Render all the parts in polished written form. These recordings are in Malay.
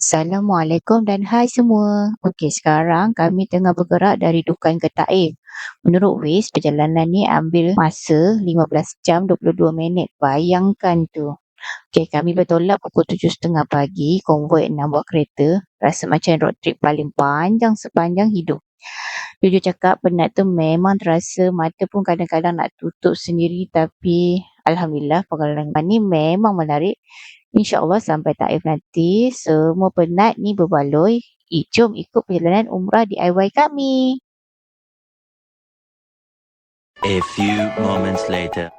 Assalamualaikum dan hai semua. Okey, sekarang kami tengah bergerak dari Dukan ke Taif. Menurut Waze, perjalanan ni ambil masa 15 jam 22 minit. Bayangkan tu. Okey, kami bertolak pukul 7.30 pagi, konvoi 6 buah kereta. Rasa macam road trip paling panjang sepanjang hidup. Jujur cakap, penat tu memang terasa, mata pun kadang-kadang nak tutup sendiri, tapi Alhamdulillah pengalaman ni memang menarik. InsyaAllah sampai Taif nanti, semua penat ni berbaloi. Jom ikut perjalanan umrah DIY kami. A few moments later.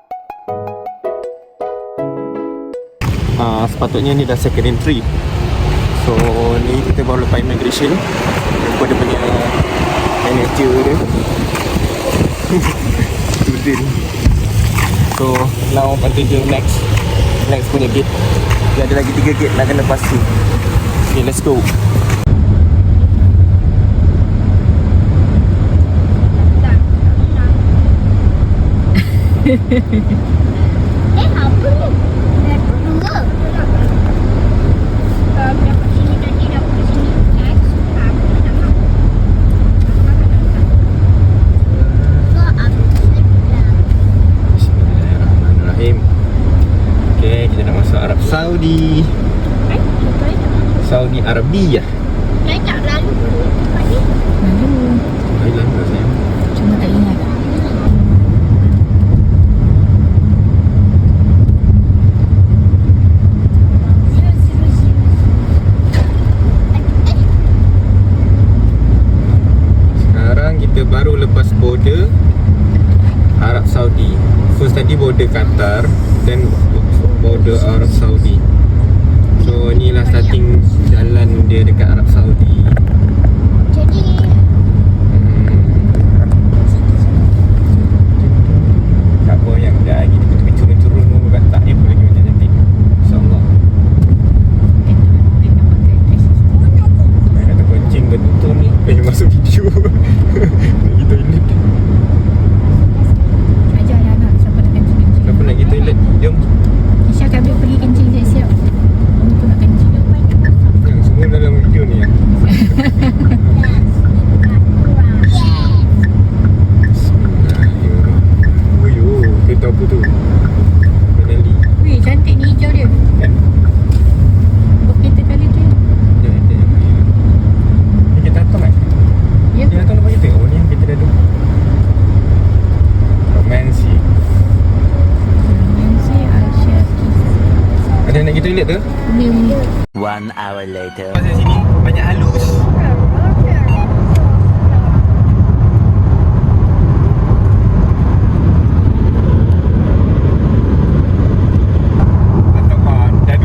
Sepatutnya ni dah second entry. So ni kita baru lepas immigration. Jumpa dia punya manager dia. Student. So now continue next punya gate. Dia ada lagi 3 gate nak kena pasti. Okay, let's go. Apa ni? Dapat dua. Dapat sini tadi, dapat sini. Bismillahirrahmanirrahim. Okay, kita nak masuk Arab Saudi. Saudi Arabia. Saya tak lalu tadi. Thailand ke sayang? Cuma tak ingat. Sekarang kita baru lepas border Arab Saudi. First tadi border Qatar, then border Arab Saudi. So inilah starting jalan dia dekat Arab Saudi. Jadi Tak apa yang dah lagi turun kat Taif lagi macam cantik. InsyaAllah. Kata kucing betul ni. Masuk video. Nak pergi toilet. Ajar anak siapa nak kencing. Siapa nak pergi toilet? Jom. Isya kami pergi kencing siap-siap. Kamu pun nak kencing. Yang semua dalam video ni ya. Kereta apa tu? Benelli. Weh, cantik ni hijau dia. Kan? Buat kereta kali tu. Ni kereta atom kan? Ya. Dia atom apa kereta? Oh ni yang kereta dadu. Romansi. Nancy Aisyah Kisah. Ada yang nak pergi toilet tu? Ni. 1 hour later. Pasal sini banyak halus.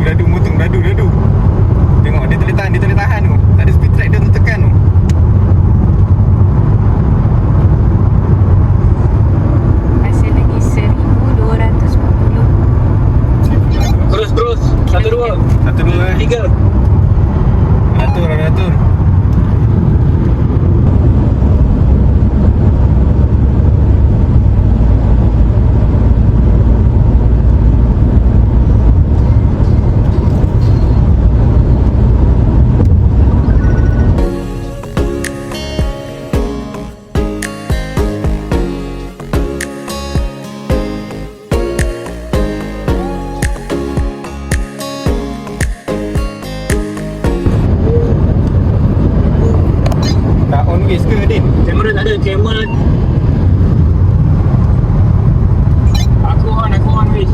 Dadu motong dadu. Tengok dia boleh tahan tu. Ada speed track dia untuk tekan tu. Masih lagi 1240. Terus 1 2 3. Atur. Nak on waste ke Din? Kamera tak ada, kamera. Aku on wis.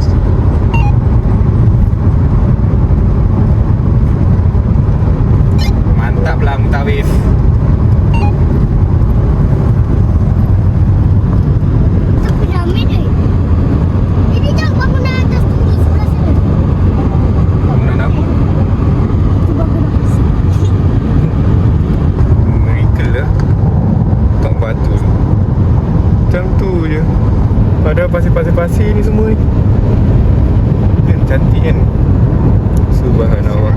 Mantap lah Mutawif. aku jamin Jadi jangan bangunan atas tu di sebelah sana. Bangunan apa? Itu bangunan atas. Miracle lah. Tong batu tu. Macam tu je. Padahal pasir-pasir ni semua ni. Kan cantik kan? Subhanallah.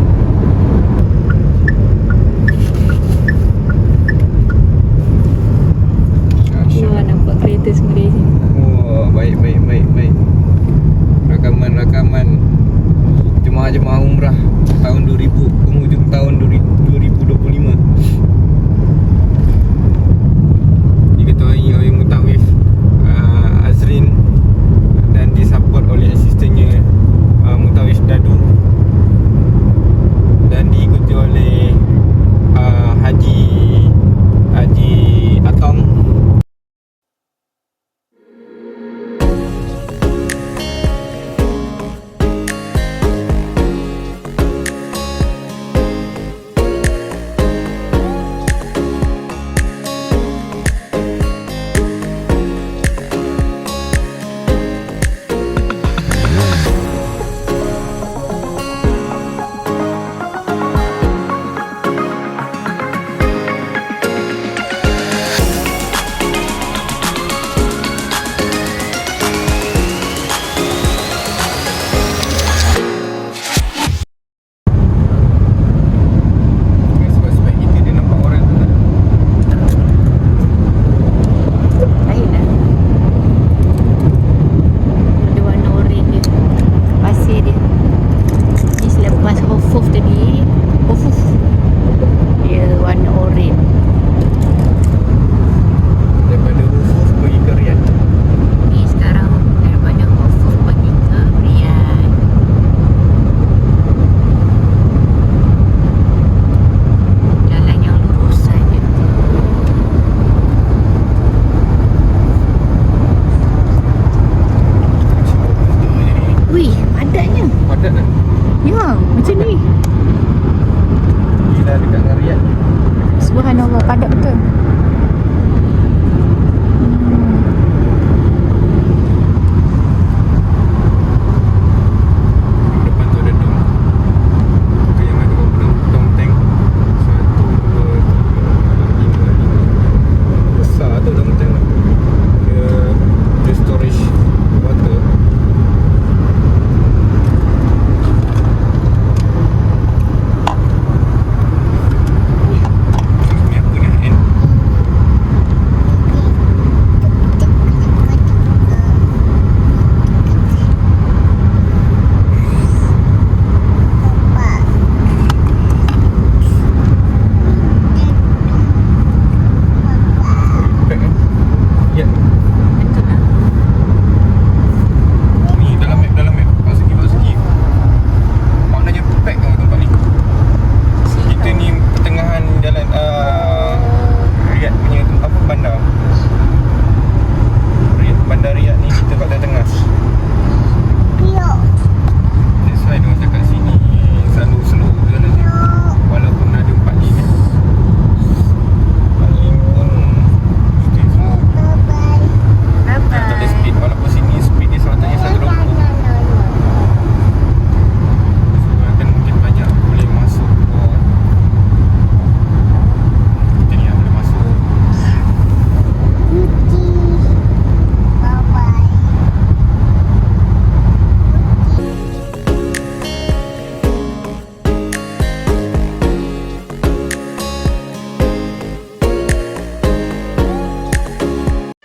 Wah, nampak kereta semua dari sini. Wah, baik. Rakaman jemaah umrah tahun 2000, penghujung tahun 2000. Padat betul. Depan tu ada dom. Tu yang ada dom tank. 1, 2, 3, 4, 5. Besar tu dom tank tu. Dia storage water. Ni apa ni? Pack kan? Ya. Ni dalam map. Pak segi. Maknanya pack tau tempat ni. Kita ni pertengahan jalan Riyadh punya bandar. Bandar Riyadh ni kita kat tengah. That's why diorang cakap sini selalu slow jalan ni. Walaupun ada 4 lane kan. 4 lane pun still slow. Tak ada speed. Walaupun sini speed dia selalunya 120. Kan mungkin banyak boleh masuk. Kita ni boleh masuk.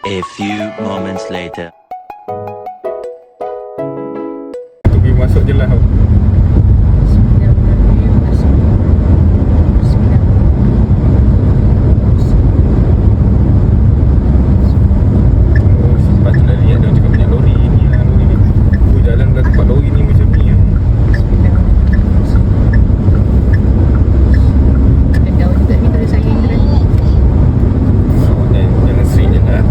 A few moments later. Tu pergi masuk je lah. Oh, sepatutnya lihat dia cakap banyak lori ni lah. Lori ni. Oh, jalan kat tempat lori ni macam ni lah. Dah juga ni kalau saya Indra. Jalan straight je lah.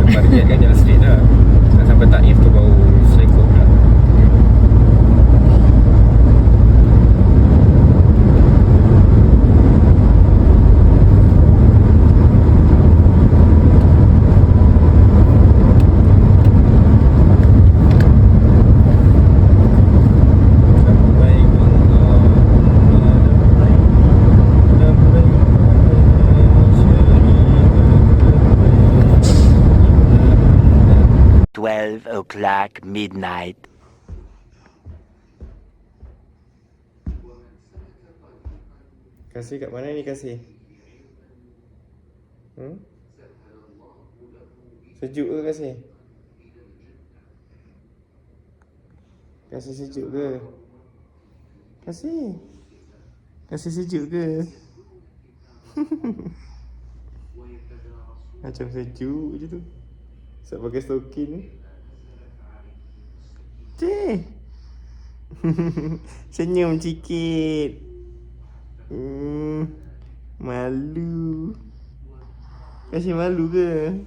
Lepas Riyadh kan jalan straight lah. Nak sampai Taif tu baru selekor pula. Sampai Allah 12 o'clock midnight. Kasih kat mana ni Kasih? Sejuk ke Kasih? Kasih sejuk ke? Kasih? Kasih sejuk ke? Macam sejuk je tu. Sebab pakai stokin ni. Cik. Senyum sikit. Malu. Kasih malu ke?